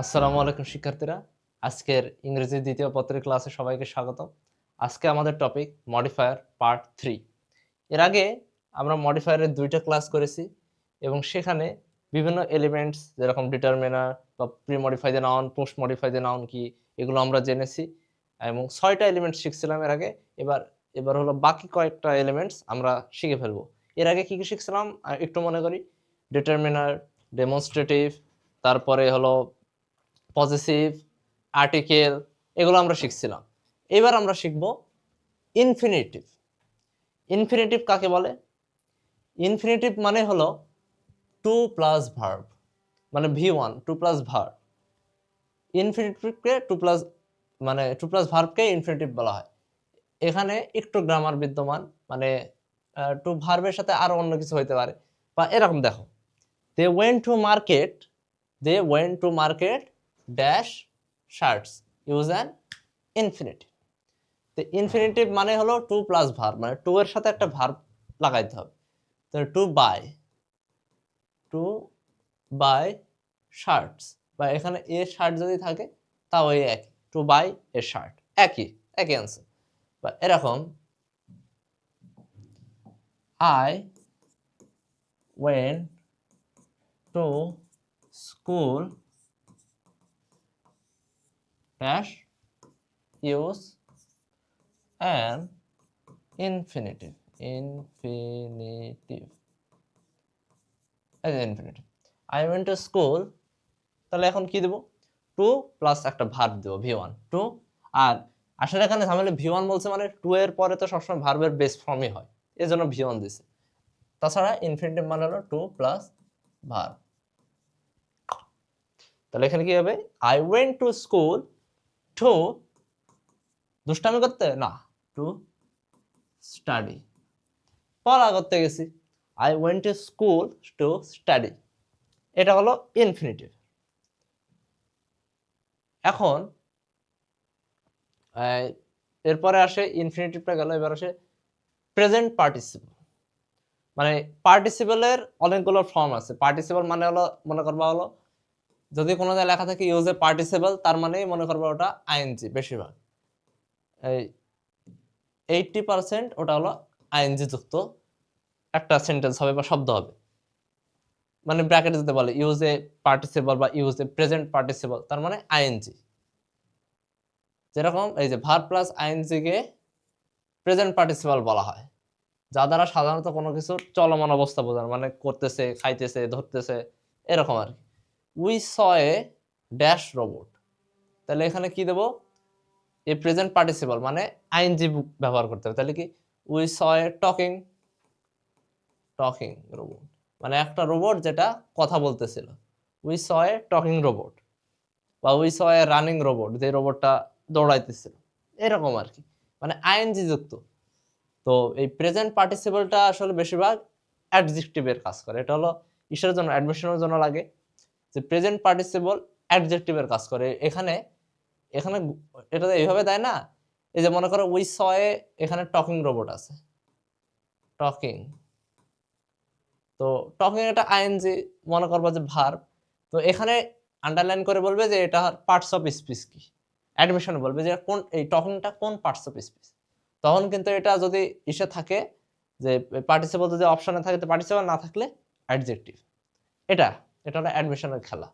আসসালামু আলাইকুম শিক্ষার্থীরা। আজকের ইংরেজি দ্বিতীয় পত্রের ক্লাসে সবাইকে স্বাগতম। আজকে আমাদের টপিক মডিফায়ার পার্ট 3। এর আগে আমরা মডিফায়ারের ২টা ক্লাস করেছি এবং সেখানে বিভিন্ন এলিমেন্টস যেরকম ডিটারমিনার বা pre modify the noun, post modify the noun কি এগুলো আমরা জেনেছি এবং ৬টা এলিমেন্টস শিখছিলাম এর আগে। এবার হলো বাকি কয়েকটা এলিমেন্টস আমরা শিখে ফেলবো। এর আগে কি শিখছিলাম একটু মনে করি। ডিটারমিনার, ডেমনস্ট্রেটিভ, তারপরে হলো পজেসিভ, আর্টিকেল, এগুলো আমরা শিখছিলাম। এবার আমরা শিখব ইনফিনিটিভ। ইনফিনিটিভ কাকে বলে? ইনফিনিটিভ মানে হলো টু প্লাস ভার্ব, মানে V1 টু প্লাস ভার্ব। ইনফিনিটিভকে টু প্লাস ভার্বকে ইনফিনিটিভ বলা হয়। এখানে একটু গ্রামার বিদ্যমান, মানে টু ভার্বের সাথে আরো অন্য কিছু হইতে পারে। বা এরকম দেখো, they went to market dash shirts, use an infinitive. তো ইনফিনিটিভ মানে হলো টু প্লাস ভার্ব, মানে টু এর সাথে একটা ভার্ব লাগাইতে হবে। তো টু বাই শার্টস, বা এখানে এ শার্ট যদি থাকে তাও এই একই, টু বাই এ শার্ট, একই অ্যান্সার। বা এরকম, I went to school dash use an infinitive. I went to school, তাহলে এখন কি দেবো? টু প্লাস একটা ভার্ব দেবো V1 টু। আর আসলে এখানে ঝামেলা, V1 বলছে মানে টু এর পরে তো সবসময় ভার্বের বেস ফর্মই হয়, এই জন্য V1 দিছে। তাছাড়া ইনফিনিটিভ মানে হলো টু প্লাস ভার্ব। তাহলে এখানে কি হবে? I went to school to, দুষ্টামি করতে না, টু স্টাডি, পড়া করতে গেছি। I went to school to study, এটা হলো ইনফিনিটিভ। এখন এরপরে আসে ইনফিনিটিভটা গেল, এবার আসে প্রেজেন্ট পার্টিসিপল। মানে পার্টিসিপলের অনেকগুলো ফর্ম আছে। পার্টিসিপল মানে হলো, মনে করবা হলো যদি কোনো জায়গায় লেখা থাকে ইউজ এ পার্টিসিপল, তার মানে মনে করবা ওটা আইএনজি। বেশিরভাগ এই 80% ওটা হলো আইএনজি যুক্ত একটা সেন্টেন্স হবে বা শব্দ হবে। মানে ব্র্যাকেটে যদি বলে ইউজ এ পার্টিসিপল বা ইউজ এ প্রেজেন্ট পার্টিসিপল, তার মানে আইএনজি। যেরকম এই যে ভার্ব প্লাস আইএনজি কে প্রেজেন্ট পার্টিসিপল বলা হয়, যা দ্বারা সাধারণত কোনো কিছু চলমান অবস্থা বোঝানো, মানে করতেছে, খাইতেছে, ধরতেছে, এরকম আর কি। We saw a dash robot, তাহলে এখানে কি দেব? এই প্রেজেন্ট পার্টিসিপল মানে আইএনজি ব্যবহার করতে হবে। তাহলে কি? We saw a talking talking robot, মানে একটা রোবট যেটা কথা বলতেছিল। We saw a talking robot, বা we saw a running robot, যে রোবটটা দৌড়াইতেছিল, এরকম আর কি, মানে আইএনজি যুক্ত। তো এই প্রেজেন্ট পার্টিসিপলটা আসলে বেশিরভাগ অ্যাডজেক্টিভের কাজ করে। এটা হলো ইসের জন্য, অ্যাডমিশনের জন্য লাগে, যে প্রেজেন্ট পার্টিসিপল অ্যাডজেক্টিভের কাজ করে। এখানে এখানে এটা এইভাবে দেয় না, এই যে মনে করো উই স এ, এখানে টকিং রোবট আছে, টকিং। তো টকিং এটা আইএনজি, মনে করবো যে ভার্ব। তো এখানে আন্ডারলাইন করে বলবে যে এটা পার্টস অফ স্পিচ কি। অ্যাডমিশনে বলবে যে কোন এই টকিংটা কোন পার্টস অফ স্পিচ। তখন কিন্তু এটা যদি ইসে থাকে, যে পার্টিসিপল যদি অপশনে থাকে তো পার্টিসিপল, না থাকলে অ্যাডজেক্টিভ। এটা এটা হলো অ্যাডমিশনের খেলা।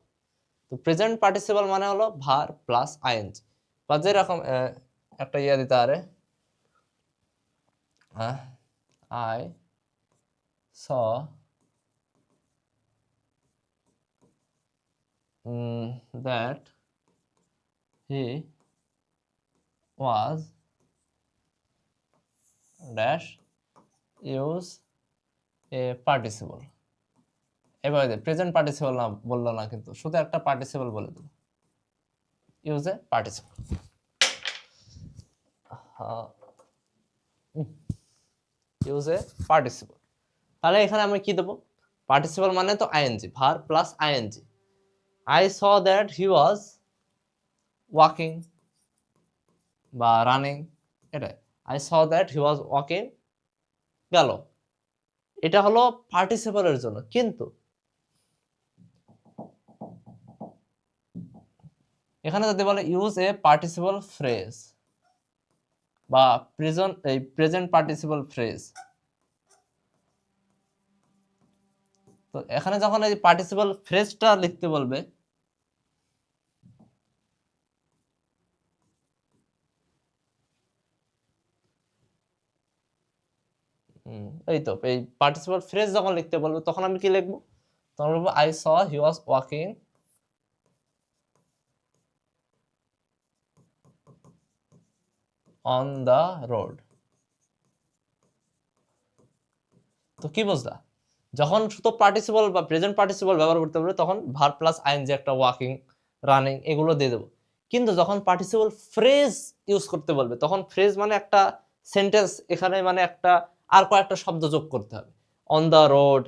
তো প্রেজেন্ট পার্টিসিপল মানে হলো ভার প্লাস আইএনজি। বা যেরকম একটা ইয়া দিতে পারে, I saw that he was dash use a participle. এবার প্রেজেন্ট পার্টিসিপল না বললো না, কিন্তু শুধু একটা পার্টিসিপল বলে দিল, use a participle. Use a participle. তাহলে এখানে আমি কি দেবো? পার্টিসিপল মানে তো ING, verb plus ING. I saw that he was walking বা রানিং, এটাই। I saw that he was walking গেল, এটা হলো পার্টিসিপলের জন্য। কিন্তু এখানে যদি বলে ইউজ এ পার্টিসিপল ফ্রেজ বা প্রেজেন্ট পার্টিসিপল ফ্রেজ, তো এখানে যখন এই পার্টিসিপল ফ্রেজটা লিখতে বলবে, এই তো এই পার্টিসিপল ফ্রেজ যখন লিখতে বলবে তখন আমি কি লিখবো, তখন বলবো I saw he was walking on the road. তো কি বুঝলা, যখন শুধু পার্টিসিপল বা প্রেজেন্ট পার্টিসিপল ব্যবহার করতে বলবে তখন ভার্ব প্লাস আইএনজি একটা ওয়াকিং, রানিং এগুলো দিয়ে দেবো। কিন্তু যখন পার্টিসিপল ফ্রেজ ইউজ করতে বলবে তখন ফ্রেজ মানে একটা সেন্টেন্স, এখানে মানে একটা আর কয়েকটা শব্দ যোগ করতে হবে। অন দ্য রোড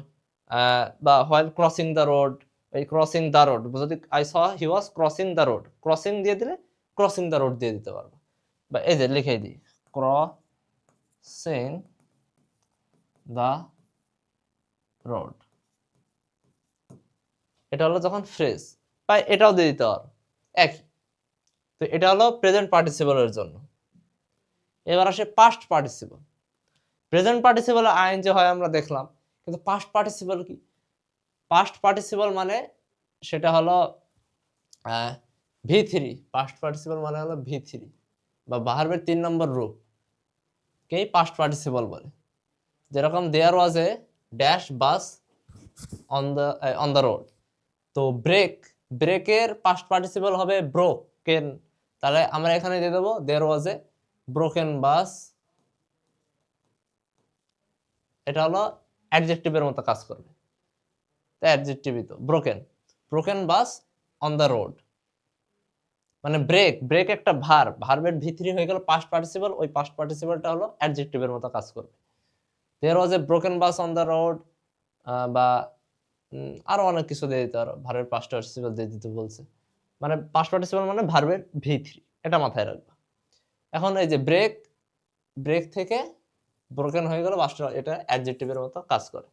বা হোয়াইল ক্রসিং দ্য রোড, এই ক্রসিং দ্য রোড যদি I saw he was crossing the road, crossing দিয়ে দিলে ক্রসিং দ্য রোড দিয়ে দিতে পারবো, বা এই যে লিখে দিই ক্রসিং দ্য রোড। এটা হলো যখন ফ্রেজ, বা এটাও দিয়ে দিতে পারো একই। তো এটা হলো প্রেজেন্ট পার্টিসিপলের জন্য। এবার আসে past participle. Present participle ING হয় আমরা দেখলাম, কিন্তু পাস্ট পার্টিসিপল কি? পাস্ট পার্টিসিপল মানে সেটা হলো ভি3। পাস্ট পার্টিসিপল মানে হলো ভি3 বা ভার্বের 3 নম্বর রূপ কেই পাস্ট পার্টিসিপল বলে। যেরকম there was a dash bus on the road, তো ব্রেকের পাস্ট পার্টিসিপল হবে ব্রোকেন, তাহলে আমরা এখানে দিয়ে দেবো দেয়ার ওয়াজ এ ব্রোকেন বাস, এটা হলো অ্যাডজেক্টিভের মতো কাজ করবে। তো অ্যাডজেক্টিভই তো broken, broken bus on the road, মানে ব্রেক একটা ভার্বের ভি3 হয়ে গেল পাস্ট পার্টিসিপল, ওই পাস্ট পার্টিসিপলটা হলো অ্যাডজেক্টিভের মতো কাজ করবে। There was a broken bus on the road, বা আরো অনেক কিছু দিয়ে দিতে পারো, ভার্বের পাস্ট পার্টিসিপল দিয়ে দিতে বলছে, মানে পাস্ট পার্টিসিপল মানে ভার্বের ভি3, এটা মাথায় রাখবা। এখন এই যে ব্রেক থেকে ব্রোকেন হয়ে গেল পাস্ট, এটা অ্যাডজেক্টিভের মতো কাজ করে।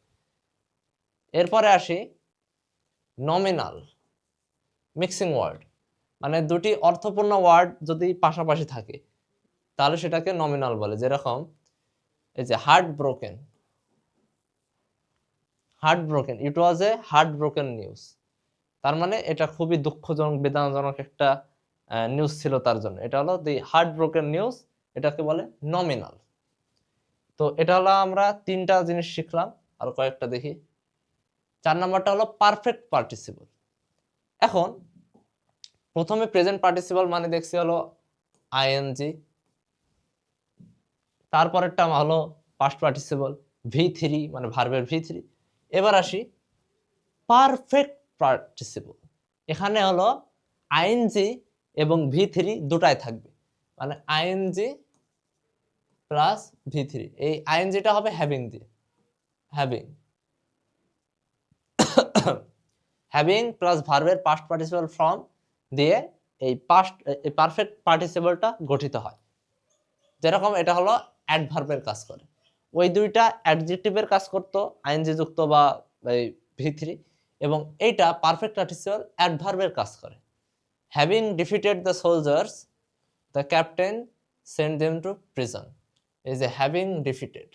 এরপরে আসি নমিনাল মিক্সিং ওয়ার্ড, মানে দুটি অর্থপূর্ণ ওয়ার্ড যদি পাশাপাশি থাকে তাহলে সেটাকে নমিনাল বলে। যেরকম এই যে হার্ট ব্রোকেন ইট ওয়াজ এ হার্ট ব্রোকেন নিউজ, তার মানে এটা খুবই দুঃখজনক বেদনাজনক একটা নিউজ ছিল তার জন্য, এটা হলো দি হার্ট ব্রোকেন নিউজ, এটাকে বলে নমিনাল। তো এটা হলো আমরা 3টা জিনিস শিখলাম, আর কয়েকটা দেখি। 4 নাম্বারটা হলো পারফেক্ট পার্টিসিপল। এখন প্রথমে প্রেজেন্ট পার্টিসিপল মানে দেখছি হলো আইএনজি, তারপরেরটা হলো পাস্ট পার্টিসিপল ভি3 মানে ভার্বের ভি3। এবার আসি পারফেক্ট পার্টিসিপল, এখানে হলো আইএনজি এবং ভি3 দুটাই থাকবে, মানে আইএনজি প্লাস ভি3, এই আইএনজিটা হবে হ্যাভিং দিয়ে, হ্যাভিং হ্যাভিং প্লাস ভার্বের পাস্ট পার্টিসিপল ফর্ম দিয়ে এই পারফেক্ট পার্টিসিপলটা গঠিত হয়। যেরকম এটা হলো অ্যাডভার্বের কাজ করে, ওই দুইটা অ্যাডজেক্টিভের কাজ করতো আইএনজি যুক্ত বা এই ভি3, এবং এইটা পারফেক্ট পার্টিসিপল অ্যাডভার্বের কাজ করে। Having defeated the soldiers the captain send them to prison, এই যে হ্যাভিং ডিফিটেড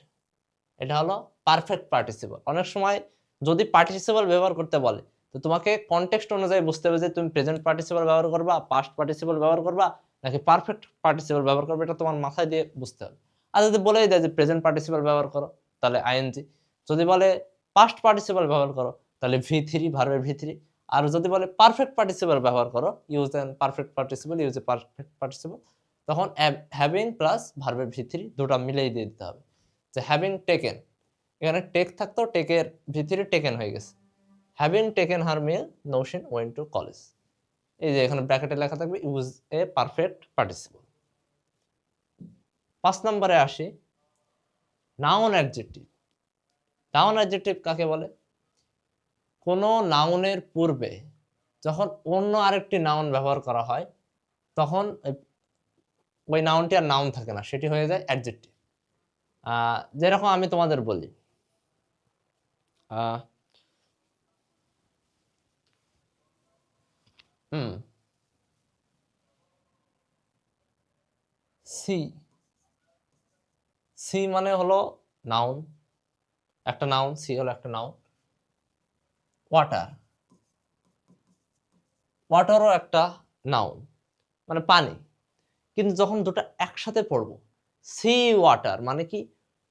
এটা হলো পারফেক্ট পার্টিসিপল। অনেক সময় যদি পার্টিসিপল ব্যবহার করতে বলে তো তোমাকে কনটেক্সট অনুযায়ী বুঝতে হবে যে তুমি প্রেজেন্ট পার্টিসিপল ব্যবহার করবা, পাস্ট পার্টিসিপল ব্যবহার করবা, নাকি পারফেক্ট পার্টিসিপল ব্যবহার করবে, এটা তোমার মাথায় দিয়ে বুঝতে হবে। আর যদি বলেই দেয় যে প্রেজেন্ট পার্টিসিপল ব্যবহার করো তাহলে আইএনজি, যদি বলে পাস্ট পার্টিসিপল ব্যবহার করো তাহলে ভি3 ভার্বের ভি3, আর যদি বলে পারফেক্ট পার্টিসিপল ব্যবহার করো use N perfect participle use a perfect participle, তখন হ্যাভিং প্লাস ভার্বের ভি3 দুটো মিলেই দিয়ে দিতে হবে। যে হ্যাভিং টেকেন, এখানে টেক থাকতো, টেকের ভিতরে টেকেন হয়ে গেছে, having taken her meal Naushin went to college, এই যে এখানে ব্র্যাকেটে লেখা থাকবে ইউজ এ পারফেক্ট পার্টিসিপল। 5 নম্বরে আসি নাউন অ্যাডজেক্টিভ। নাউন অ্যাডজেক্টিভ কাকে বলে? কোনো নাউনের পূর্বে যখন অন্য আরেকটি নাউন ব্যবহার করা হয় তখন ওই নাউনটি আর নাউন থাকে না, সেটি হয়ে যায় অ্যাডজেক্টিভ। যেরকম আমি তোমাদের বলি হুম সি, সি মানে হলো নাউন, একটা নাউন, সি হলো একটা নাউন। ওয়াটার, ওয়াটারও একটা নাউন, মানে পানি। কিন্তু যখন দুটো একসাথে পড়বো, সি ওয়াটার মানে কি,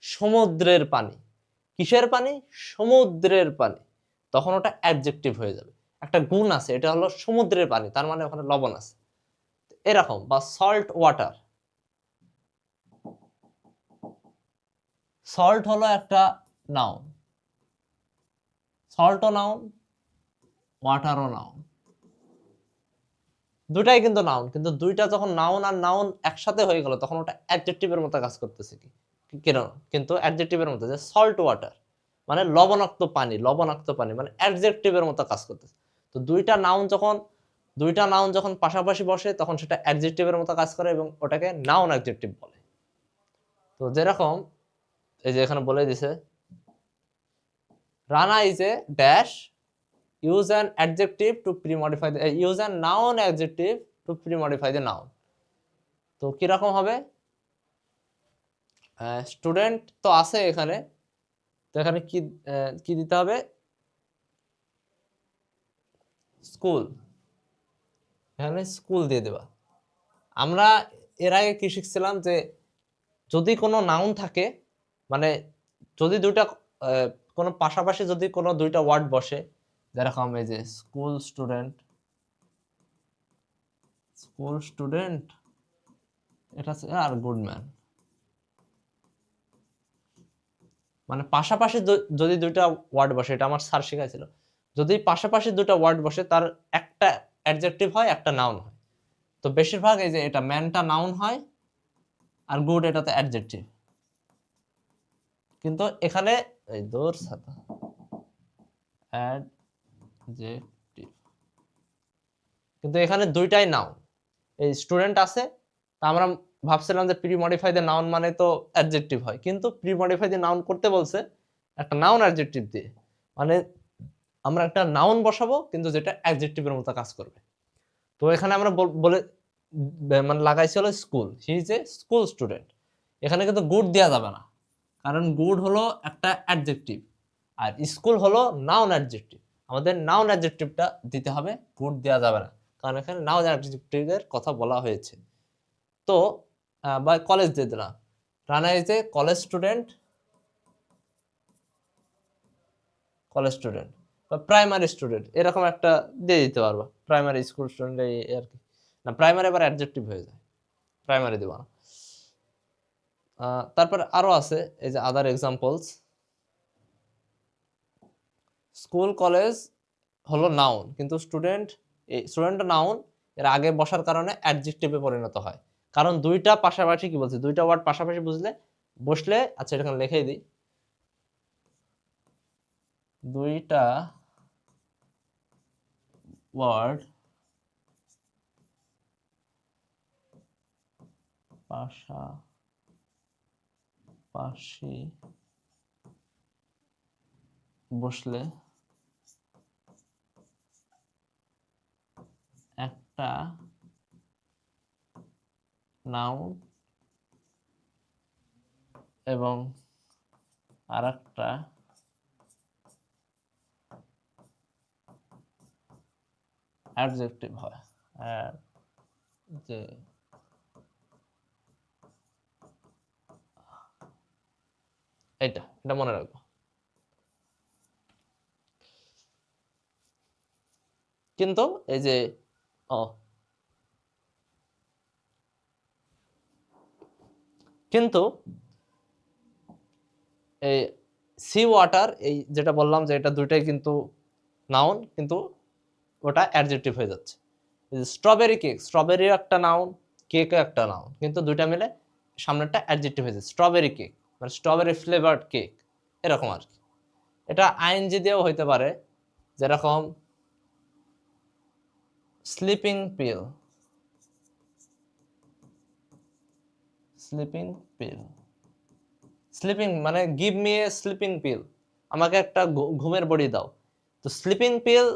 সমুদ্রের পানি। কিসের পানি? সমুদ্রের পানি। তখন ওটা অ্যাডজেক্টিভ হয়ে যাবে। একটা গুণ আছে, এটা হলো সমুদ্রের পানি, তার মানে ওখানে লবণ আছে, এরকম। বা সল্ট ওয়াটার, সল্ট হলো একটা নাউন, সল্টও নাউন, ওয়াটারও নাউন, দুটাই কিন্তু নাউন। কিন্তু দুইটা যখন নাউন আর নাউন একসাথে হয়ে গেল, তখন ওটা অ্যাডজেক্টিভের মতো কাজ করতেছে। কি কেন? কিন্তু অ্যাডজেক্টিভের মতো, যে সল্ট ওয়াটার মানে লবণাক্ত পানি, লবণাক্ত পানি মানে অ্যাডজেক্টিভের মতো কাজ করতেছে। তো দুইটা নাউন যখন পাশাপাশি বসে, তখন সেটা অ্যাডজেক্টিভের মতো কাজ করে এবং ওটাকে নাউন অ্যাডজেক্টিভ বলে। তো যেরকম এই যে এখানে বলে দিছে, Rana is a dash, use an adjective to pre-modify the use a noun adjective to pre-modify the noun। তো কিরকম হবে? স্টুডেন্ট তো আছে এখানে, তো এখানে কি কি দিতে হবে? স্কুল, এখানে স্কুল দিয়ে দেবা। আমরা এর আগে কি শিখছিলাম, যে যদি কোনো নাউন থাকে, মানে যদি দুইটা কোনো পাশাপাশি যদি কোনো দুইটা ওয়ার্ড বসে, যেরকম এই যে স্কুল স্টুডেন্ট, স্কুল স্টুডেন্ট, এটা আর গুডম্যান, মানে পাশাপাশি যদি দুইটা ওয়ার্ড বসে, এটা আমার স্যার শিখাইছিল, যদি পাশাপাশি দুইটা ওয়ার্ড বসে, তার একটা অ্যাডজেক্টিভ হয়, একটা নাউন হয়। তো বেশিরভাগ এই যে এটা ম্যানটা নাউন হয়, আর গুড এটাতে অ্যাডজেক্টিভ। কিন্তু এখানে এই দোর সাথে অ্যাডজেক্টিভ, কিন্তু এখানে দুইটাই নাউন। এই স্টুডেন্ট আছে, তা আমরা ভাবছিলাম যে প্রি মডিফাই দ্য নাউন মানে তো অ্যাডজেক্টিভ হয়, কিন্তু প্রি মডিফাই দ্য নাউন করতে বলছে একটা নাউন অ্যাডজেক্টিভ দিয়ে, মানে আমরা একটা নাউন বসাবো কিন্তু যেটা অ্যাডজেক্টিভের মতো কাজ করবে। তো এখানে আমরা বলে মানে লাগাইছি হলো school, he is A school student. এখানে কিন্তু গুড দেওয়া যাবে না, কারণ গুড হলো একটা অ্যাডজেক্টিভ, আর স্কুল হলো নাউন অ্যাডজেক্টিভ। আমাদের নাউন অ্যাডজেক্টিভটা দিতে হবে, গুড দেওয়া যাবে না, কারণ এখানে নাউন অ্যাডজেক্টিভের কথা বলা হয়েছে। তো বা কলেজ দিয়ে দিলাম, Rana is a college student, college student বা প্রাইমারি স্টুডেন্ট, এরকম একটা দিয়ে দিতে পারবা, প্রাইমারি স্কুল স্টুডেন্ট এই আর কি। না, প্রাইমারি আবার অ্যাডজেক্টিভ হয়ে যায়, প্রাইমারি দিব না। তারপরে আরো আছে, এই যে আদার এক্সাম্পলস, স্কুল কলেজ হলো নাউন, কিন্তু স্টুডেন্ট, এই স্টুডেন্ট নাউন, এর আগে বসার কারণে অ্যাডজেক্টিভে পরিণত হয়। কারণ দুইটা পাশাপাশি, কি বলছে, দুইটা ওয়ার্ড পাশাপাশি বসলে, আচ্ছা এটা এখানে লিখেই দিই, দুইটা ওয়ার্ড পাশাপাশি বসলে একটা নাউন এবং আরেকটা অ্যাডজেক্টিভ হয়। যে এটা এটা মনে রাখবো। কিন্তু এই যে ও কিন্তু এই সি ওয়াটার, এই যেটা বললাম যে এটা দুইটাই কিন্তু নাউন, কিন্তু ওটা অ্যাডজেক্টিভ হয়ে যাচ্ছে। স্ট্রবেরি কেক, স্ট্রবেরি একটা নাউন, কেকও একটা নাউন, কিন্তু দুইটা মিলে সামনেরটা অ্যাডজেক্টিভ হয়ে যাচ্ছে, স্ট্রবেরি কেক মানে স্ট্রবেরি ফ্লেভারড কেক, এরকম আর কি। এটা আইএনজি দিয়েও হইতে পারে, যেরকম sleeping pill, sleeping pill, sleeping মানে give me a sleeping pill, আমাকে একটা ঘুমের বড়ি দাও। তো স্লিপিং পিল,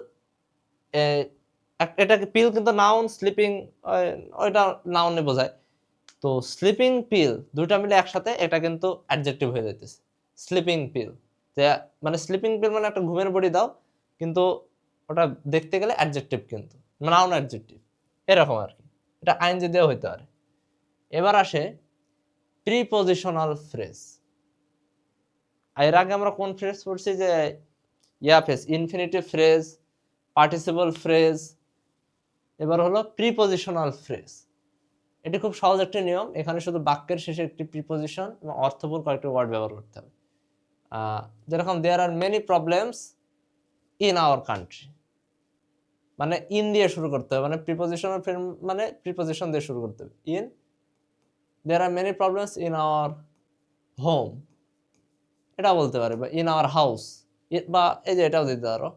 এটা পিল কিন্তু নাউন, স্লিপিং ওইটা নাউনে বোঝায়। তো স্লিপিং পিল দুইটা মিলে একসাথে এটা কিন্তু অ্যাডজেক্টিভ হয়ে যাইতেছে, স্লিপিং পিল। যে মানে স্লিপিং পিল মানে একটা ঘুমের বড়ি দাও, কিন্তু ওটা দেখতে গেলে অ্যাডজেক্টিভ, কিন্তু নাউন অ্যাডজেক্টিভ এরকম আর কি। এটা আইনজি দিয়েও হইতে পারে। এবার আসে প্রিপজিশনাল ফ্রেজ। এর আগে আমরা কোন ফ্রেজ পড়ছি, যে phrase, infinitive phrase, participle phrase. এবার হলো প্রিপজিশনাল ফ্রেজ। এটি খুব সহজ একটি নিয়ম, এখানে শুধু বাক্যের শেষে একটি প্রিপজিশন এবং অর্থপূর্ণ কয়েকটি ওয়ার্ড ব্যবহার করতে হবে। যেরকম there are many problems in our country, মানে ইন দিয়ে শুরু করতে হবে, মানে প্রিপজিশনাল ফ্রেজ মানে প্রিপজিশন দিয়ে শুরু করতে হবে। In their are many problems in our home, এটা বলতে পারে, বা ইন আওয়ার হাউস, বা এই যে এটাও দিতে পারো,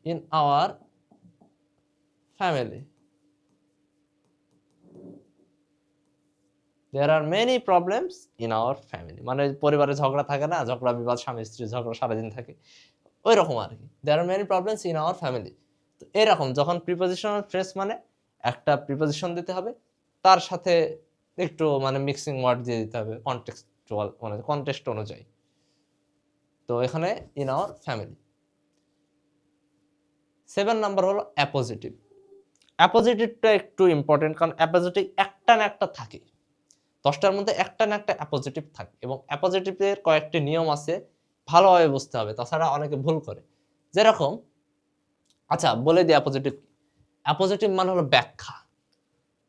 in our family. There are many problems in our family, মানে পরিবারে ঝগড়া থাকে না, ঝগড়া বিবাদ, স্বামী স্ত্রী ঝগড়া সারাদিন থাকে, ওই রকম আর কি। There are many problems in our family. তো এরকম যখন প্রিপজিশনাল ফ্রেজ মানে একটা প্রিপজিশন দিতে হবে, তার সাথে একটু মানে মিক্সিং ওয়ার্ড দিয়ে দিতে হবে কনটেক্সচুয়াল, মানে কনটেক্সট অনুযায়ী। তো এখানে ইন আওয়ার ফ্যামিলি। 7 নাম্বার হলো অ্যাপোজিটিভ। অ্যাপোজিটিভটা একটু ইম্পর্টেন্ট, কারণ অ্যাপোজিটিভ একটা না একটা থাকে, 10টার মধ্যে একটা না একটা অ্যাপোজিটিভ থাকে, এবং অ্যাপোজিটিভের কয়েকটি নিয়ম আছে, ভালোভাবে বুঝতে হবে, তাছাড়া অনেকে ভুল করে। যেরকম, আচ্ছা বলে দিই অ্যাপোজিটিভ। অ্যাপোজিটিভ মানে হলো ব্যাখ্যা,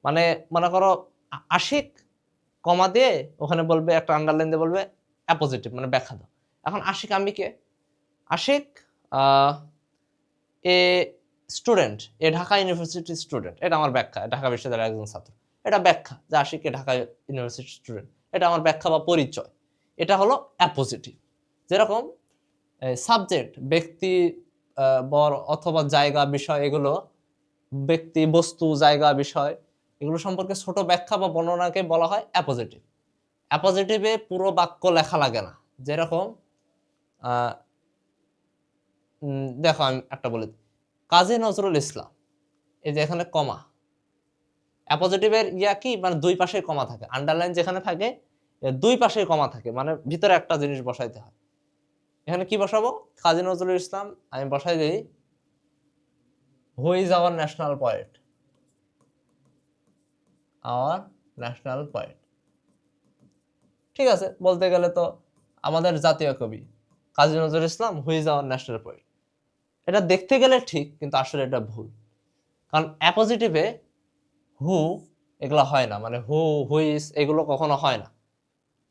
মানে মনে করো আশিক কমা দিয়ে ওখানে বলবে, একটা আন্ডারলাইন দিয়ে বলবে অ্যাপোজিটিভ মানে ব্যাখ্যা দাও। এখন আশিক আমি কে? আশিক এ স্টুডেন্ট, এ ঢাকা ইউনিভার্সিটির স্টুডেন্ট, এটা আমার ব্যাখ্যা, ঢাকা বিশ্ববিদ্যালয়ের একজন ছাত্র, এটা ব্যাখ্যা যে আশিক এ ঢাকা ইউনিভার্সিটির স্টুডেন্ট, এটা আমার ব্যাখ্যা বা পরিচয়, এটা হলো অ্যাপোজিটিভ। যেরকম সাবজেক্ট, ব্যক্তি, বর অথবা জায়গা, বিষয়, এগুলো ব্যক্তি, বস্তু, জায়গা, বিষয়, এগুলো সম্পর্কে ছোট ব্যাখ্যা বা বর্ণনাকে বলা হয় অ্যাপোজিটিভ। অ্যাপোজিটিভে পুরো বাক্য লেখা লাগে না। যেরকম দেখো আমি একটা বলি, কাজী নজরুল ইসলাম, এই যে এখানে কমা, অ্যাপোজিটিভের কি, মানে দুই পাশে কমা থাকে, আন্ডারলাইন যেখানে থাকে দুই পাশে কমা থাকে, মানে ভিতরে একটা জিনিস বসাইতে হয়। এখানে কি বসাবো? কাজী নজরুল ইসলাম আমি বসাই দিই who is our national poet, our national poet. ঠিক আছে, বলতে গেলে তো আমাদের জাতীয় কবি Kazi Nazrul Islam who is our national poet, এটা দেখতে গেলে ঠিক, কিন্তু আসলে এটা ভুল। কারণ অ্যাপোজিটিভে হু এগুলো হয় না, মানে হু, হুইস এগুলো কখনো হয় না।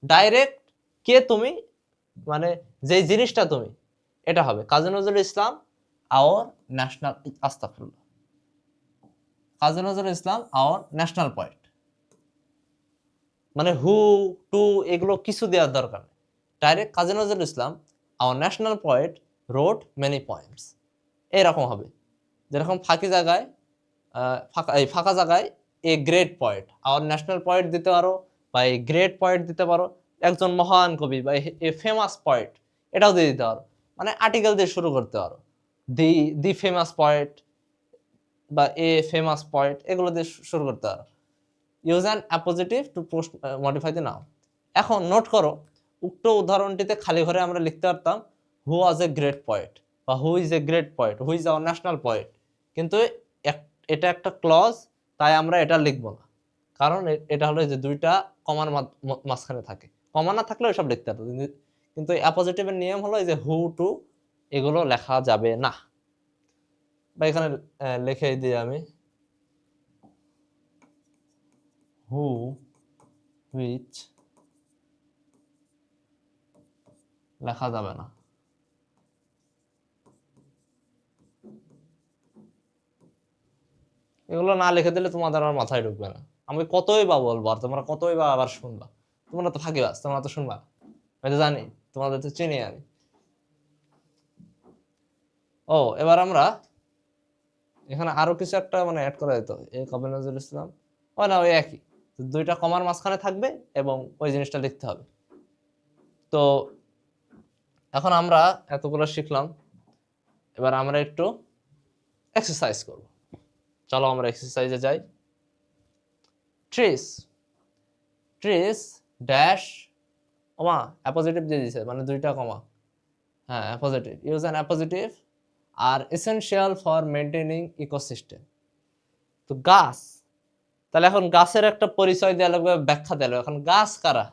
ডাইরেক্ট কে তুমি, মানে যে জিনিসটা তুমি, এটা হবে কাজী নজরুল ইসলাম আওয়ার ন্যাশনাল, আস্তাগফিরুল্লাহ, কাজী Nazrul Islam our national point. মানে হু, টু এগুলো কিছু দেওয়ার দরকার নেই, direct Kazi Nazrul Islam our national point road many points, এরকম হবে। যেরকম ফাঁকি জায়গায় ফাঁকা জায়গায় এ great point, our national point দিতে পারো, বা এই গ্রেট পয়েন্ট দিতে পারো, একজন মহান কবি, বা এ ফেমাস পয়েন্ট, এটাও দিয়ে দিতে পারো, মানে আর্টিকেল দিয়ে শুরু করতে পারো, দি দি ফেমাস পয়েন্ট বা এ ফেমাস পয়েন্ট, এগুলো দিয়ে শুরু করতে পারো। Use an appositive to post modify the noun. এখন নোট করো, উক্ত উদাহরণটিতে খালি ঘরে আমরা লিখতে পারতাম হু ওয়াজ এ গ্রেট পয়েন্ট, বা who is a great point, who is our national point, কিন্তু এটা একটা ক্লজ, তাই আমরা এটা লিখবো না, কারণ এটা হলো যে দুইটা কমার মাঝখানে থাকে, কমা না থাকলে ওইসব লিখতে পারতো, কিন্তু অ্যাপোজিটিভের নিয়ম হলো এই যে হু, টু এগুলো লেখা যাবে না। বা এখানে লিখে দিই আমি হু, হুইচ লেখা যাবে না। এগুলো না লিখে দিলে তোমাদের আমার মাথায় ঢুকবে না, আমি কতই বা বলবো আর তোমরা কতই বা আবার শুনবা, তোমরা তো ফাঁকিবাজ, তোমরা তো শুনবা, আমি তো জানি, তোমাদের তো চিনি আমি। ও এবার আমরা এখানে আরো কিছু একটা মানে অ্যাড করা যেত, এই কবি নজরুল ইসলাম, ও না ওই একই, দুইটা কমার মাঝখানে থাকবে এবং ওই জিনিসটা লিখতে হবে। তো এখন আমরা এতগুলো শিখলাম, এবার আমরা একটু এক্সারসাইজ করব। চলো আমরা এক্সারসাইজে যাই। Trees, trees dash comma appositive দিয়ে দিছে মানে দুইটা কমা, হ্যাঁ appositive, use an appositive are essential for maintaining ecosystem. তো গাছ, তাহলে এখন গাছের একটা পরিচয় দেওয়া লাগবে, ব্যাখ্যা দেওয়া লাগবে। এখন গাছ কারা,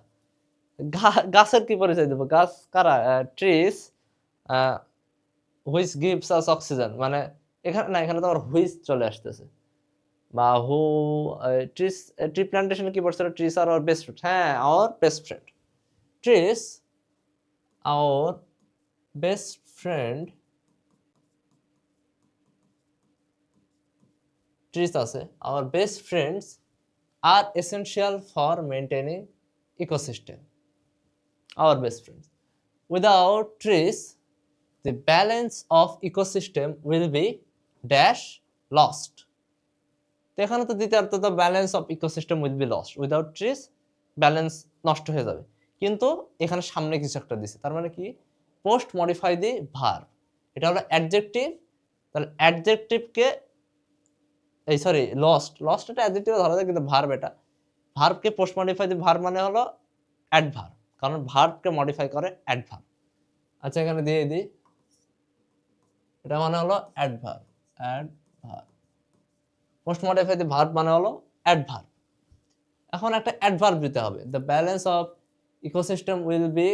গাছের কি পরিচয় দেবো, গাছ কারা? Trees which gives us oxygen, মানে এখানে না, এখানে তো আবার হুইচ চলে আসতেছে, বা হু ট্রিস, ট্রি প্ল্যান্টেশনে কি পড়ছিল, trees are our best friend, হ্যাঁ our best friend, trees our best friend, trees আছে, our best friends are essential for maintaining ecosystem, our best friends, without trees the balance of ecosystem will be dash lost। তো এখানে তো দ্বিতীয় অর্থ, the balance of ecosystem will be lost without trees, balance নষ্ট হয়ে যাবে। কিন্তু এখানে সামনে কিছু একটা দিছে, তার মানে কি, পোস্ট মডিফাই দি ভার্ব, এটা হলো অ্যাডজেক্টিভ, তাহলে অ্যাডজেক্টিভকে এই সরি লস্ট এটা অ্যাডজেক্টিভ ধরা যায়, কিন্তু ভার্ব এটা, ভার্বকে পোস্ট মডিফাই দি ভার্ব মানে হলো অ্যাডভার্ব, কারণ ভার্বকে মডিফাই করে অ্যাডভার্ব। আচ্ছা এখানে দিয়ে দিই, এটা মানে হলো adverb, adverb, post modify the verb মানে হলো অ্যাডভার্ব। এখন একটা অ্যাডভার্ব দিতে হবে, the balance of ecosystem will be,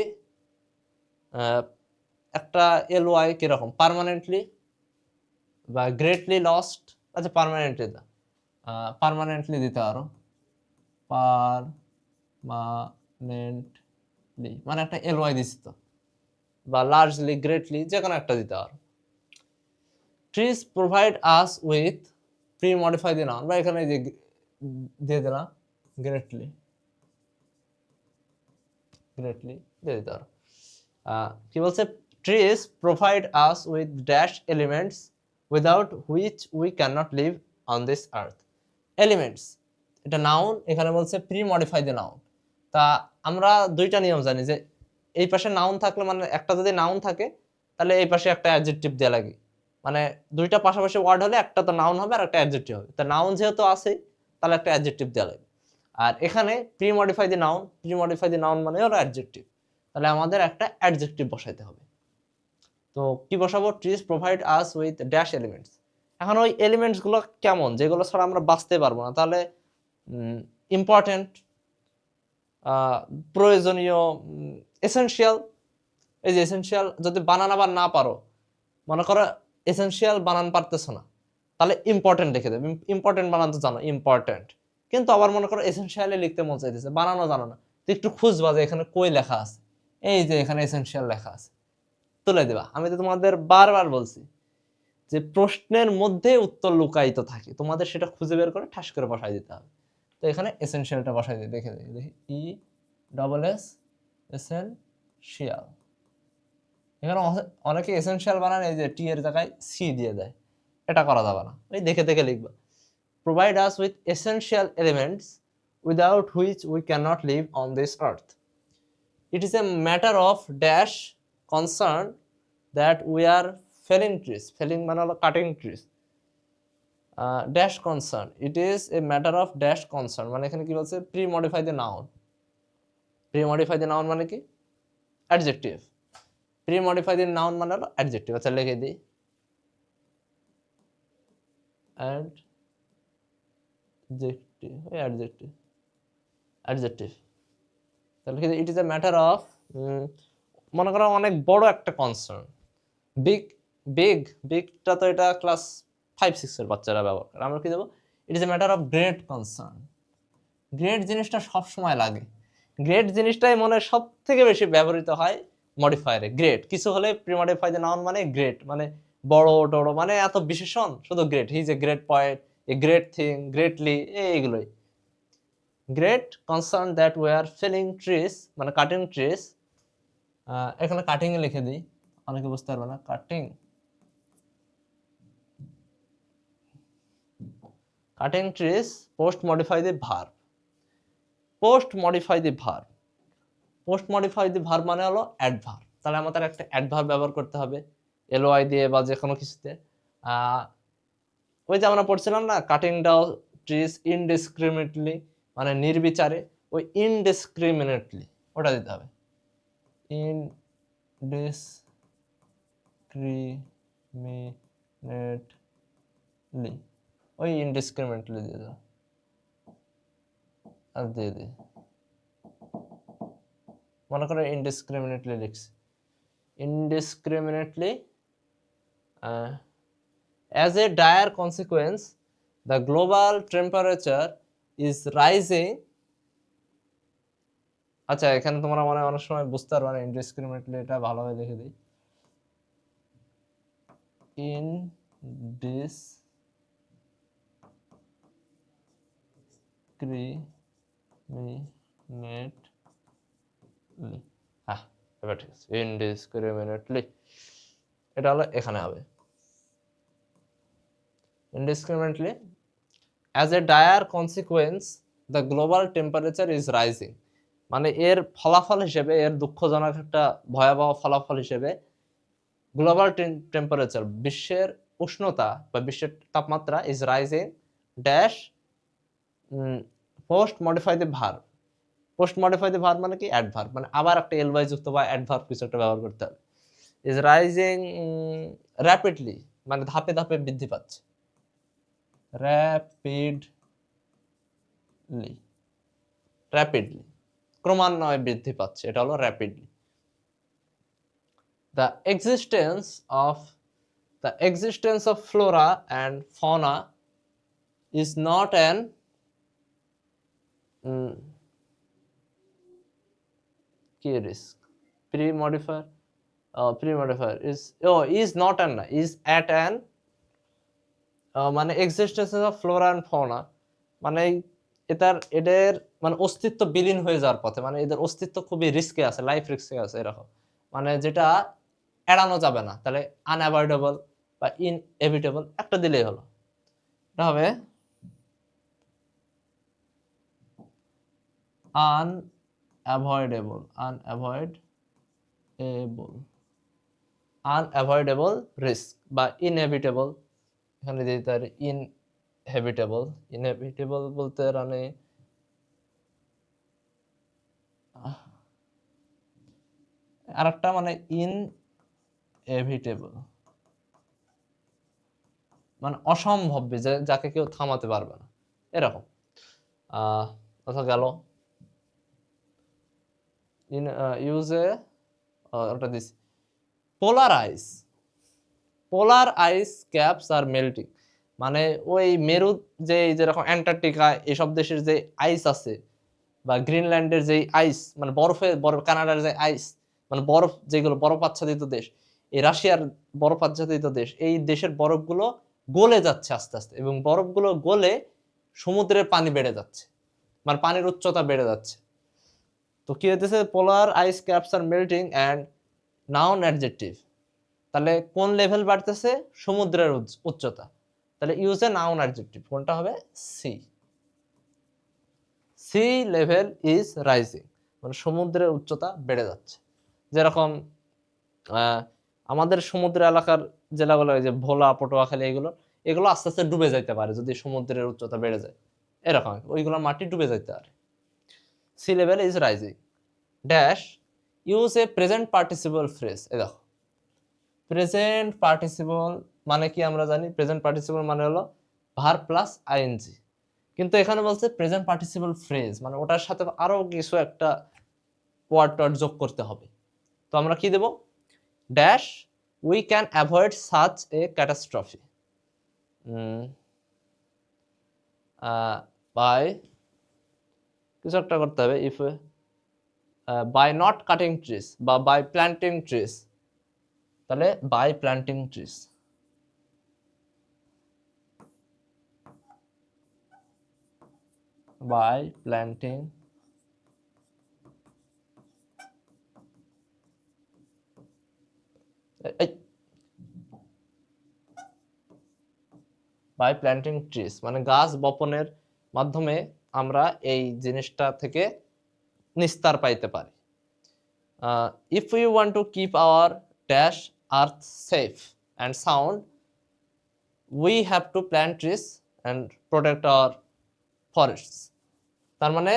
একটা এলওয়াই কিরকম, পার্মানেন্টলি বা গ্রেটলি লস্ট, আচ্ছা পার্মানেন্টলি দা, পার্মানেন্টলি দিতে পারো, পার্মানেন্টলি মানে একটা এলওয়াই দিছি তো, বা লার্জলি গ্রেটলি যে কোনো একটা দিতে পারো। Trees provide us with, pre modify দিয়ে নাউন, বা এখানে যে দিয়ে দিলাম গ্রেটলি, গ্রেটলি দিয়ে দিতে পারো। কি বলছে, trees provide us with dash elements without which we can not live on this earth. Elements এটা নাউন, এখানে বলছে প্রি মডিফাই দি নাউন। তা আমরা দুইটা নিয়ম জানি, যে এই পাশে নাউন থাকলে, মানে একটা যদি নাউন থাকে তাহলে এই পাশে একটা অ্যাডজেক্টিভ দেওয়া লাগে, মানে দুইটা পাশাপাশি ওয়ার্ড হলে একটা তো নাউন হবে আর একটা অ্যাডজেক্টিভ হবে, তা নাউন যেহেতু আছে তাহলে একটা অ্যাডজেক্টিভ দেওয়া লাগে। আর এখানে pre modify the noun, pre modify the noun মানে হলো অ্যাডজেক্টিভ, তাহলে আমাদের একটা অ্যাডজেক্টিভ বসাইতে হবে। তো কি বসাবো, trees provide us with dash elements. এখন ওই এলিমেন্টস গুলো কেমন, যেগুলো ছাড়া আমরা বাঁচতে পারবো না, তাহলে ইম্পর্টেন্ট, প্রয়োজনীয়, এসেনশিয়াল। এই যে এসেনশিয়াল যদি বানান আবার না পারো, মনে করো এসেনশিয়াল বানান পারতেছো না, তাহলে ইম্পর্টেন্ট লিখে দেবে, ইম্পর্টেন্ট বানান তো জানো ইম্পর্টেন্ট, কিন্তু আবার মনে করো এসেনশিয়ালি লিখতে মন চাইতেছে, বানানো জানো না, তো একটু খুঁজবা যে এখানে কই লেখা আছে, এই যে এখানে এসেনশিয়াল লেখা আছে, তুলে দেবা। আমি তো তোমাদের বারবার বলছি যে প্রশ্নের মধ্যে উত্তর লুকায়িত থাকে, তোমাদের সেটা খুঁজে বের করে ঠাস করে বসাই দিতে হবে। তো এখানে এসেনশিয়ালটা বসাই দিই, দেখে দেখি ই ডবল এস, এসেনশিয়াল। এখানে অনেকে এসেনশিয়াল বানান এই যে টি এর জায়গায় সি দিয়ে দেয়, এটা করা যাবে না, এই দেখে দেখে লিখবা। Provide us with essential elements without which we can not live on this earth. It is a matter of dash concern that we are felling trees, felling মানে হলো cutting trees, dash concern, it is a matter of dash concern, মানে এখানে কি বলছে, pre modify the noun, pre modify the noun মানে কি adjective, pre modify the noun মানে হলো অ্যাডজেক্টিভ। আচ্ছা লিখে দিই, অ্যাডজেক্টিভ, অ্যাডজেক্টিভ, অ্যাডজেক্টিভ, তাহলে লিখে দিই, ইট ইজ এ ম্যাটার অফ, মনে করো অনেক বড় একটা কনসার্ন, বিগ, বিগটা তো এটা ক্লাস 5-6 এর বাচ্চারা ব্যবহার করে, আমরা কি দেবো, ইট is a matter of great concern. Great জিনিসটা সব সময় লাগে, গ্রেট জিনিসটাই মনে সব থেকে বেশি ব্যবহৃত হয় মডিফায়ারে। গ্রেট কিছু হলে প্রি মডিফাই দ্য নাউন মানে গ্রেট, মানে বড় টড়, মানে এত বিশেষণ শুধু great, he is a great point, a great thing, greatly, এইগুলোই। Great concern that we are felling trees মানে কাটিং ট্রিজ, এখানে কাটিং এ লিখে দিই, অনেকে বুঝতে পারবে না, cutting, cutting trees post modify the verb, post modify the verb, post modify the verb মানে হলো অ্যাডভার্ব, তাহলে আমাদের একটা অ্যাডভার্ব ব্যবহার করতে হবে এলওয়াই দিয়ে বা যে কোনো কিছুতে। ওই যে আমরা পড়ছিলাম না, কাটিং ডাউন ট্রিজ ইনডিসক্রিমিনেটলি মানে নির্বিচারে, ওই ইনডিসক্রিমিনেটলি ওটা দিতে হবে, ইনডিসক্রিমিনেটলি, ওই ইনডিসক্রিমিনেটলি দিয়ে দাও আর দিয়ে দিই, মনে করো ইনডিসক্রিমিনেটলি লিখছি, indiscriminately as a dire consequence the global temperature is rising। আচ্ছা এখানে তোমরা মনে অনেক সময় বুঝতে পারবে না ইনডিসক্রিমিনেটলি, এটা ভালোভাবে লিখে দিই, ইনডিসক্রিমিনেটলি, হ্যাঁ এবার ঠিক আছে, ইনডিসক্রিমিনেটলি এটা হলো এখানে হবে indiscriminately as a dire consequence the global temperature is rising, মানে এর ফলাফল হিসেবে, এর দুঃখজনক একটা ভয়াবহ ফলাফল হিসেবে গ্লোবাল টেম্পারেচার, বিশ্বের উষ্ণতা বা বিশ্বের তাপমাত্রা is rising dash post modify the verb, post modify the verb মানে কি অ্যাডভার্ব, মানে আবার একটা এলওয়াই যুক্ত বা অ্যাডভার্ব কিছু একটা ব্যবহার করতে হবে, ইজ রাইজিং র্যাপিডলি মানে ধাপে ধাপে বৃদ্ধি পাচ্ছে, র্যাপিডলি ক্রমান্বয়ে বৃদ্ধি পাচ্ছে, এটা হলো rapidly. the existence of flora and fauna is not an key risk, pre-modifier is not an is at an মানে existence of flora and fauna মানে এদের মানে অস্তিত্ব বিলীন হয়ে যাওয়ার পথে, মানে এদের অস্তিত্ব খুবই রিস্কে আছে, লাইফ রিস্কে আছে এরকম, মানে যেটা এড়ানো যাবে না, তাহলে আনঅ্যাভয়েডেবল বা ইনএভিটেবল একটা দিলেই হলো, এটা হবে আনঅ্যাভয়েডেবল রিস্ক বা ইনএভিটেবল, এখানে দিতে পারি ইনএভিটেবল বলতে মানে আরেকটা মানে ইনএভিটেবল মানে অসম্ভব, যাকে কেউ থামাতে পারবে না এরকম, কথা গেল ইউজে ওটা this polar ice caps are melting, মানে ওই মেরু যে যেরকম অ্যান্টার্কটিকা এসব দেশের যে আইস আছে বা গ্রিনল্যান্ডের যে আইস মানে বরফ কানাডার যে আইস মানে বরফ, যেগুলো বরফ আচ্ছাদিত দেশ, এই রাশিয়ার বরফ আচ্ছাদিত দেশ, এই দেশের বরফগুলো গলে যাচ্ছে আস্তে আস্তে, এবং বরফগুলো গলে সমুদ্রের পানি বেড়ে যাচ্ছে, মানে পানির উচ্চতা বেড়ে যাচ্ছে। তো কি হইতেছে, polar ice caps are melting and noun adjective, তাহলে কোন লেভেল বাড়তেছে, সমুদ্রের উচ্চতা, তাহলে ইউজ এ নাউন অ্যাডজেক্টিভ, কোনটা হবে সি লেভেল ইজ রাইজিং, মানে সমুদ্রের উচ্চতা বেড়ে যাচ্ছে, যেরকম আমাদের সমুদ্র এলাকার জেলাগুলো যে ভোলা পটুয়াখালী এগুলো আস্তে আস্তে ডুবে যাইতে পারে যদি সমুদ্রের উচ্চতা বেড়ে যায়, এরকম ওইগুলো মাটি ডুবে যাইতে পারে। Sea level is rising dash use a present participle phrase, এ দেখো প্রেজেন্ট পার্টিসিপল মানে কি আমরা জানি, প্রেজেন্ট পার্টিসিপল মানে হলো ভার্ব প্লাস আইএনজি, কিন্তু এখানে বলছে প্রেজেন্ট পার্টিসিপল ফ্রেজ, মানে ওটার সাথে আরো কিছু একটা ওয়ার্ড টওয়ার্ড যোগ করতে হবে, তো আমরা কি দেব, dash we can avoid such a catastrophe by, কিছু একটা করতে হবে, if by not cutting trees বা বাই প্ল্যান্টিং ট্রিজ, তাহলে by planting trees, by planting by planting trees মানে গাছ বপনের মাধ্যমে আমরা এই জিনিসটা থেকে নিস্তার পাইতে পারি। If we want to keep our dash earth safe and sound we have to plant trees and protect our forests, তার মানে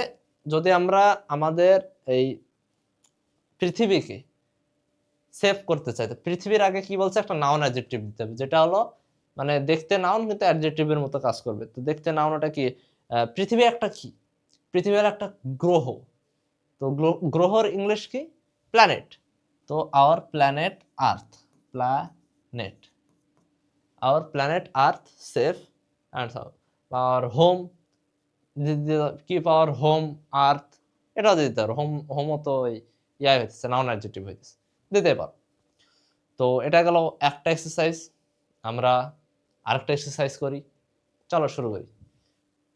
যদি আমরা আমাদের এই পৃথিবীকে সেভ করতে চাই, তো পৃথিবীর আগে কি বলছে, একটা নাউন অ্যাডজেক্টিভ দিতে হবে, যেটা হলো মানে দেখতে নাউন কিন্তু অ্যাডজেক্টিভের মতো কাজ করবে। তো দেখতে নাউন ওটা কি, পৃথিবী একটা কি, পৃথিবীর একটা গ্রহ। তো গ্রহর ইংলিশ কি, প্ল্যানেট। তো our planet Earth, planet, our planet Earth safe and our home, keep our home Earth, এটাও দিতে পারো। হোম, হোমও তো ওই ইয়াই হইতেছে, নাউন অ্যাডজেক্টিভ হইতেছে, দিতে পারো। তো এটা গেল একটা এক্সারসাইজ। আমরা আরেকটা এক্সারসাইজ করি, চলো শুরু করি।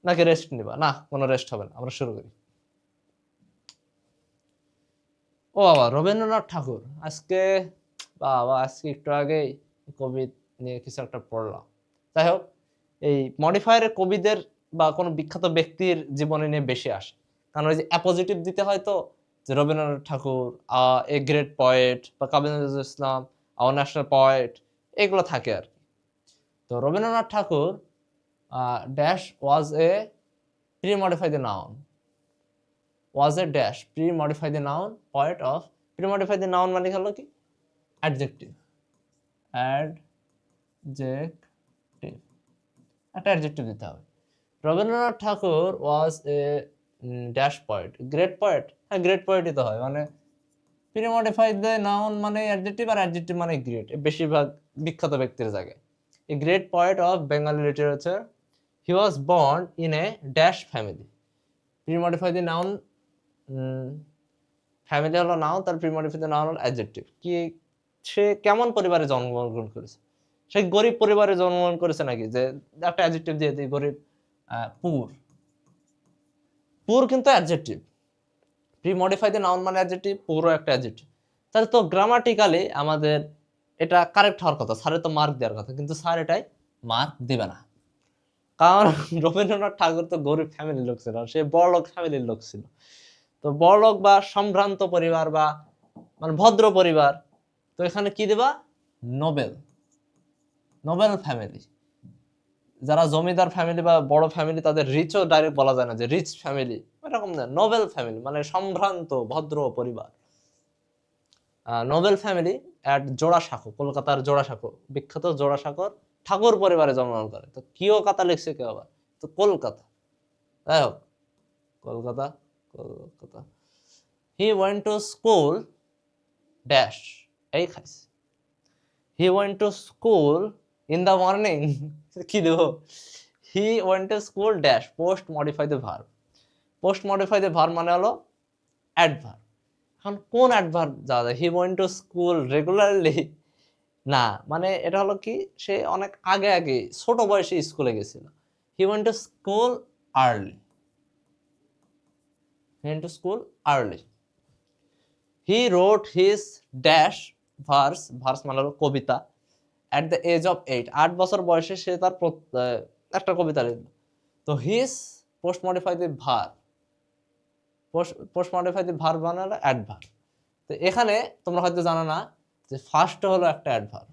নাকি রেস্ট নিবা? না, কোনো রেস্ট হবে না, আমরা শুরু করি। ও বাবা, রবীন্দ্রনাথ ঠাকুর। আজকে বাবা, আজকে একটু আগেই কবি নিয়ে কিছু একটা পড়লাম। যাই হোক, এই মডিফায়ারের কবিদের বা কোনো বিখ্যাত ব্যক্তির জীবনে নিয়ে বেশি আসে, কারণ ওই যে অ্যাপোজিটিভ দিতে হয় তো, যে Rabindranath Thakur a great poet, বা Kazi Nazrul Islam our national poet, এগুলো থাকে আর কি। তো Rabindranath Thakur dash was a pre modify the noun, was a dash pre-modify the noun poet of, pre-modify the noun মানে হলো কি, adjective, adjective, একটা adjective দিতে হবে। রবীন্দ্রনাথ ঠাকুর was a dash poet, great poet, হ্যাঁ great poetই তো হয়, মানে pre-modify the noun মানে adjective, আর adjective মানে great, বেশিরভাগ বিখ্যাত ব্যক্তির জায়গায়। A great poet of Bengali literature, he was born in a dash family, pre-modify the noun, family হলো নাউন, তার প্রিমডিফাইড নাউন হলো অ্যাডজেক্টিভ। কি, সে কেমন পরিবারে জন্মগ্রহণ করেছে? সে গরিব পরিবারে জন্মগ্রহণ করেছে নাকি, যে একটা অ্যাডজেক্টিভ দিয়ে দিই, গরিব, পুর। পুর কিন্তু অ্যাডজেক্টিভ, প্রিমডিফাইড নাউন মানে অ্যাডজেক্টিভ, পুরো একটা অ্যাডজেক্টিভ। তাহলে তো গ্রামাটিক্যালি আমাদের এটা কারেক্ট হওয়ার কথা, স্যারের তো মার্ক দেওয়ার কথা, কিন্তু স্যার এটাই মার্ক দিবে না। কারণ রবীন্দ্রনাথ ঠাকুর তো গরিব ফ্যামিলির লোক ছিল, সে বড়লোক ফ্যামিলির লোক ছিল। তো বড়লোক বা সম্ভ্রান্ত পরিবার বা মানে ভদ্র পরিবার, তো এখানে কি দিবা, নোবেল, নোবেল ফ্যামিলি। যারা জমিদার ফ্যামিলি বা বড় ফ্যামিলি, তাদের রিচও ডাইরেক্ট বলা যায় না যে রিচ ফ্যামিলি, এরকম না, নোবেল ফ্যামিলি মানে সম্ভ্রান্ত ভদ্র পরিবার। নোবেল ফ্যামিলি অ্যাট জোড়াসাঁকো, কলকাতার জোড়াসাঁকো, বিখ্যাত জোড়াসাঁকোর ঠাকুর পরিবারে জন্মগ্রহণ করে। তো কিও কাতা লিখছে কেউ আবার, তো কলকাতা। যাই হোক, কলকাতা, কলকাতা। হি ওয়েন্ট টু স্কুল ড্যাশ, এই খাইছে। He went to school in the morning. কি দেবো? He went to school dash post modify the verb. Post modify the verb মানে হলো adverb. এখন কোন adverb যাওয়া যায়? He went to school regularly, না, মানে এটা হলো কি, সে অনেক আগে আগে ছোট বয়সে স্কুলে গেছিল। He went to school early. He went to school early. He wrote his dash verse, verse মানে হলো কবিতা, at the age of 8, 8 বছর বয়সে সে তার একটা কবিতা লিখল। তো হিজ পোস্ট মডিফাই দি ভার, পোস্ট মডিফাই দি ভার মানে হলো অ্যাডভার্ব। তো এখানে তোমরা হয়তো জানো না যে ফার্স্ট হলো একটা adverb.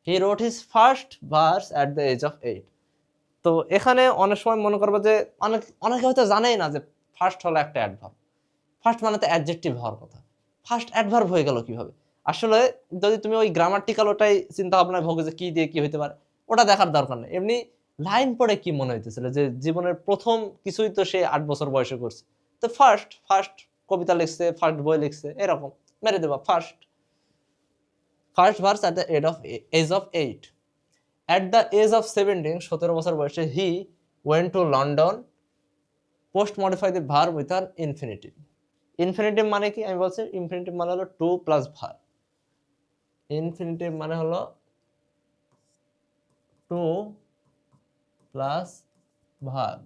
He wrote his first verse at the age of 8। তো এখানে অনেক সময় মনে করবো যে অনেকে হয়তো জানেই না যে ফার্স্ট হলো একটা অ্যাডভার্ব। ফার্স্ট মানে তো অ্যাডজেক্টিভ হওয়ার কথা, ফার্স্ট অ্যাডভার্ব হয়ে গেল কিভাবে? আসলে যদি তুমি ওই গ্রামাটিক্যাল ওটাই চিন্তা ভাবনায় ভোগে যে কি দিয়ে কি হইতে পারে, ওটা দেখার দরকার নেই। এমনি লাইন পড়ে কি মনে হইতেছিল যে জীবনের প্রথম কিছুই তো সে 8 বছর বয়সে করছে, তো ফার্স্ট ফার্স্ট কবিতা লিখছে, ফার্স্ট বই লিখছে, এরকম মেরে দেবা first, first verse at the age of 8। At the age of 17, 17 বছর বয়সে he went to London, post modify the verb with an infinitive. Infinitive মানে কি আমি বলছি, ইনফিনিটিভ মানে হলো টু প্লাস ভার্ব। ইনফিনিটিভ মানে হলো টু প্লাস ভার্ব।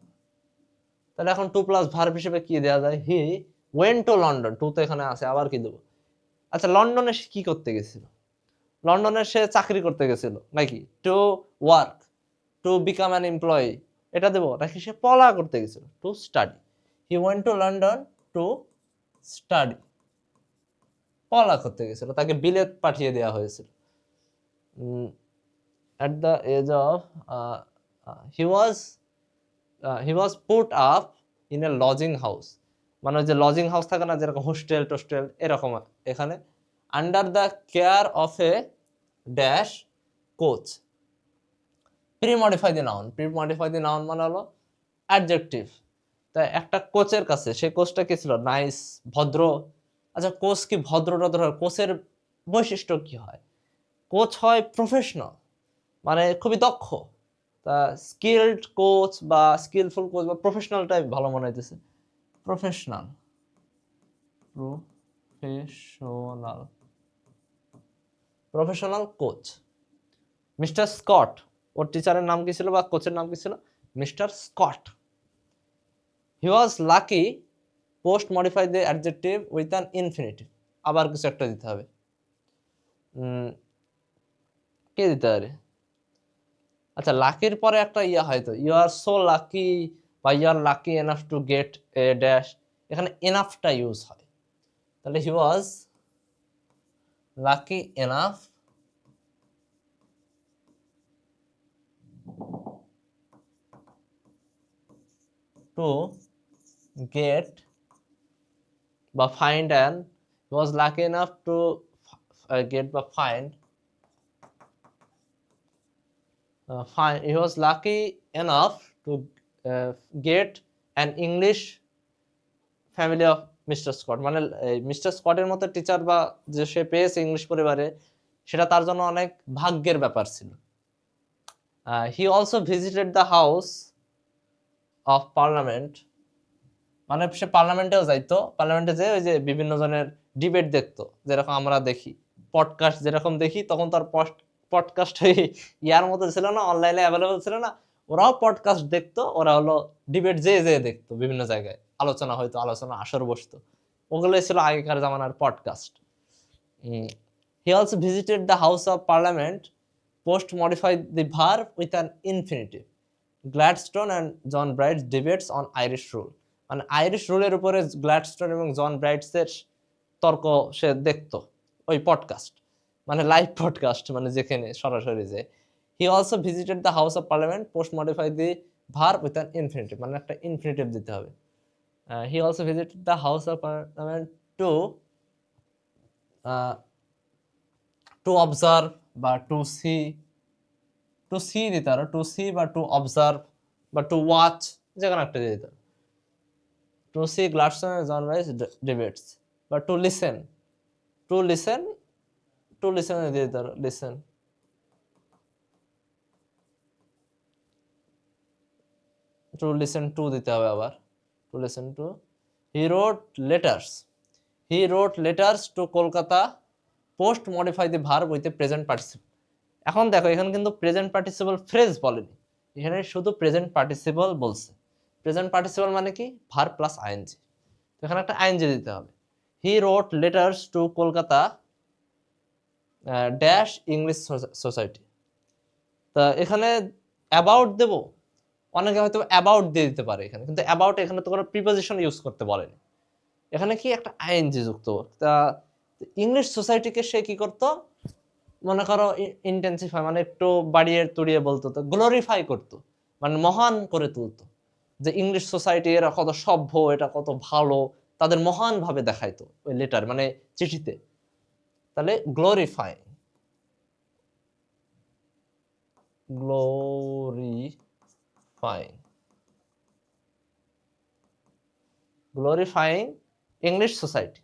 তাহলে এখন টু প্লাস ভার্ব হিসেবে কি দেওয়া যায়? He went to London, to তো এখানে আছে, আবার কি দেবো? আচ্ছা, লন্ডনে সে কি করতে গেছিল? লন্ডনে সে চাকরি করতে গেছিল নাকি? To work, to become an employee, এটা দেবো নাকি? সে পড়া করতে গেছিল, to study. He went to London two study, পড়া করতে গেছিল, তাকে বিলেত পাঠিয়ে দেওয়া হয়েছিল। at the age of he was he was put up in a lodging house, মানে ওই যে লজিং হাউস থাকে না, যেরকম হোস্টেল টোস্টেল এরকম এখানে, under the care of a dash coach. Pre modify the noun মানে হলো অ্যাডজেক্টিভ। তাই একটা কোচের কাছে, সেই কোচটা কি ছিল? নাইস, ভদ্র। আচ্ছা, কোচ কি ভদ্র টদ্র হয়? কোচের বৈশিষ্ট্য কি হয়? কোচ হয় প্রফেশনাল, মানে খুবই দক্ষ। তা স্কিলড কোচ বা স্কিলফুল কোচ বা প্রফেশনাল টাইপ ভালো মনে হইতেছে, professional, professional, professional coach. Mister Scott, ওর টিচারের নাম কি ছিল বা কোচের নাম কি ছিল? Mister Scott. He was lucky, post modify the adjective with an infinitive. আবার কিছু একটা দিতে হবে। কে দিতে পারে? আচ্ছা, লাকির পরে একটা ইয়া হয়তো, ইউ আর সো লাকি বা you are lucky enough to get a dash, এখানে এনাফটা ইউজ হয়। তাহলে he was lucky enough to get বা find, and he was lucky enough to get বা find, he was lucky enough to get an English family of mister Scott. মানে mister স্কটের মতো teacher বা যে সে পেয়েছে ইংলিশ পরিবারে, সেটা তার জন্য অনেক ভাগ্যের ব্যাপার ছিল। হি also visited the House of parliament, মানে সে পার্লামেন্টেও যাইতো, পার্লামেন্টে যে ওই যে বিভিন্ন জনের ডিবেট দেখতো, যেরকম আমরা দেখি পডকাস্ট যেরকম দেখি, তখন তার পডকাস্ট ইয়ার মতো ছিল না, অনলাইনে অ্যাভেলেবল ছিল না, ওরাও পডকাস্ট দেখতো, ওরা হলো ডিবেট যে দেখতো, বিভিন্ন জায়গায় আলোচনা হয়তো, আলোচনা আসর বসতো, ওগুলোই ছিল আগেকার জামানার podcast. He also visited the House of Parliament, post modified the verb with an infinitive, Gladstone and John Bright's debates on Irish rule. মানে আইরিশ রুলের উপরে গ্ল্যাডস্টোন এবং জন ব্রাইটসের তর্ক সে দেখতো, ওই পডকাস্ট, মানে লাইভ পডকাস্ট, মানে যেখানে সরাসরি যে। He also visited the House of Parliament, post modify the verb with an infinitive, মানে একটা ইনফিনিটিভ দিতে হবে। He also visited the House of Parliament to to observe বা টু সি দিতে পারো, টু সি বা টু অবজার্ভ বা to watch, যে কোনো একটা দিয়ে দিতে পারো। To see Gladstone and John Bright's debates বা to listen, to listen, to listen দিয়ে দিতে পারো, লিসেন। টু লিসেন টু দিতে হবে আবার, to listen to. He wrote letters, he wrote letters to Kolkata, post modify the verb with a present participle. এখন দেখো, এখানে কিন্তু প্রেজেন্ট পার্টিসিপল ফ্রেজ বলেনি, এখানে শুধু প্রেজেন্ট পার্টিসিপল বলছে। প্রেজেন্ট পার্টিসিপল মানে কি? ভার্ব প্লাস আইএনজি, এখানে একটা আইএনজি দিতে হবে। He wrote letters to Kolkata dash English society. তা এখানে অ্যাবাউট দেব, অনেকে হয়তো অ্যাবাউট দিয়ে দিতে পারে এখানে, কিন্তু অ্যাবাউট এখানে তো কোনো প্রিপোজিশন ইউজ করতে বলেনি, এখানে কি একটা আইএনজি যুক্ত। তা ইংলিশ সোসাইটিকে সে কি করতো, মনে করো ইন্টেন্সিফাই, মানে একটু বাড়িয়ে তুড়িয়ে বলতো, তো গ্লোরিফাই করতো, মানে মহান করে তুলতো, যে ইংলিশ সোসাইটি এরা কত সভ্য, এটা কত ভালো, তাদের মহান ভাবে দেখাইতো ওই লেটার মানে চিঠিতে। তাহলে glorify, glorifying English society.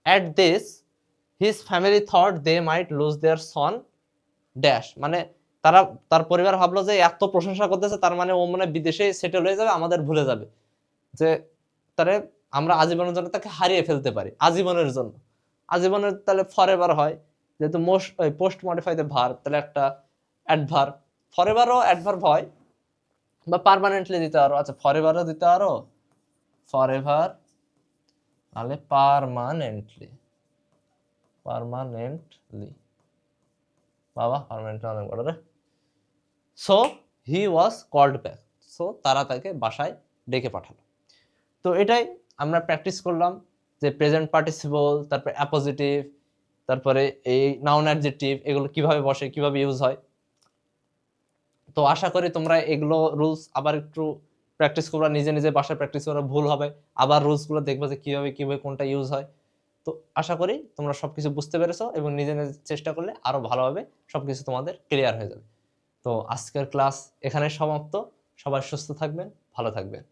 At this, his family thought they might lose their son dash, মানে তারা, তার পরিবার ভাবলো যে এত প্রশংসা করতেছে, তার মানে ও মানে বিদেশে সেটেল হয়ে যাবে, আমাদের ভুলে যাবে, যে তারে আমরা আজীবনের জন্য তাকে হারিয়ে ফেলতে পারি, আজীবনের জন্য। আজীবনের তাহলে ফরএভার হয়, যেহেতু পোস্ট মডিফাইড ভার্ব, তাহলে একটা অ্যাডভার্ব, ফরএভারও অ্যাডভার্ব হয়, বা পার্মানেন্টলি দিতে পারো। আচ্ছা, ফরএভারও দিতে পারো, ফরএভার, তাহলে পার্মানেন্টলি, বাবা পার্মানেন্টলি অনেক বড় রে। So he was called back, so তারা তাকে বাসায় ডেকে পাঠালো। তো এটাই আমরা প্র্যাকটিস করলাম, যে প্রেজেন্ট পার্টিসিপল, তারপরে অ্যাপোজিটিভ, তারপরে এই নাউন অ্যাডজেক্টিভ, এগুলো কিভাবে বসে, কিভাবে ইউজ হয়। তো আশা করি তোমরা এগুলো রুলস আবার একটু প্র্যাকটিস করবা, নিজে নিজে বাসায় প্র্যাকটিস করা, ভুল হবে, আবার রুলসগুলো দেখবা যে কিভাবে কিভাবে কোনটা ইউজ হয়। তো আশা করি তোমরা সবকিছু বুঝতে পেরেছো এবং নিজে নিজে চেষ্টা করলে আরো ভালোভাবে সবকিছু তোমাদের ক্লিয়ার হয়ে যাবে। তো আজকের ক্লাস এখানে সমাপ্ত। সবাই সুস্থ থাকবেন, ভালো থাকবেন।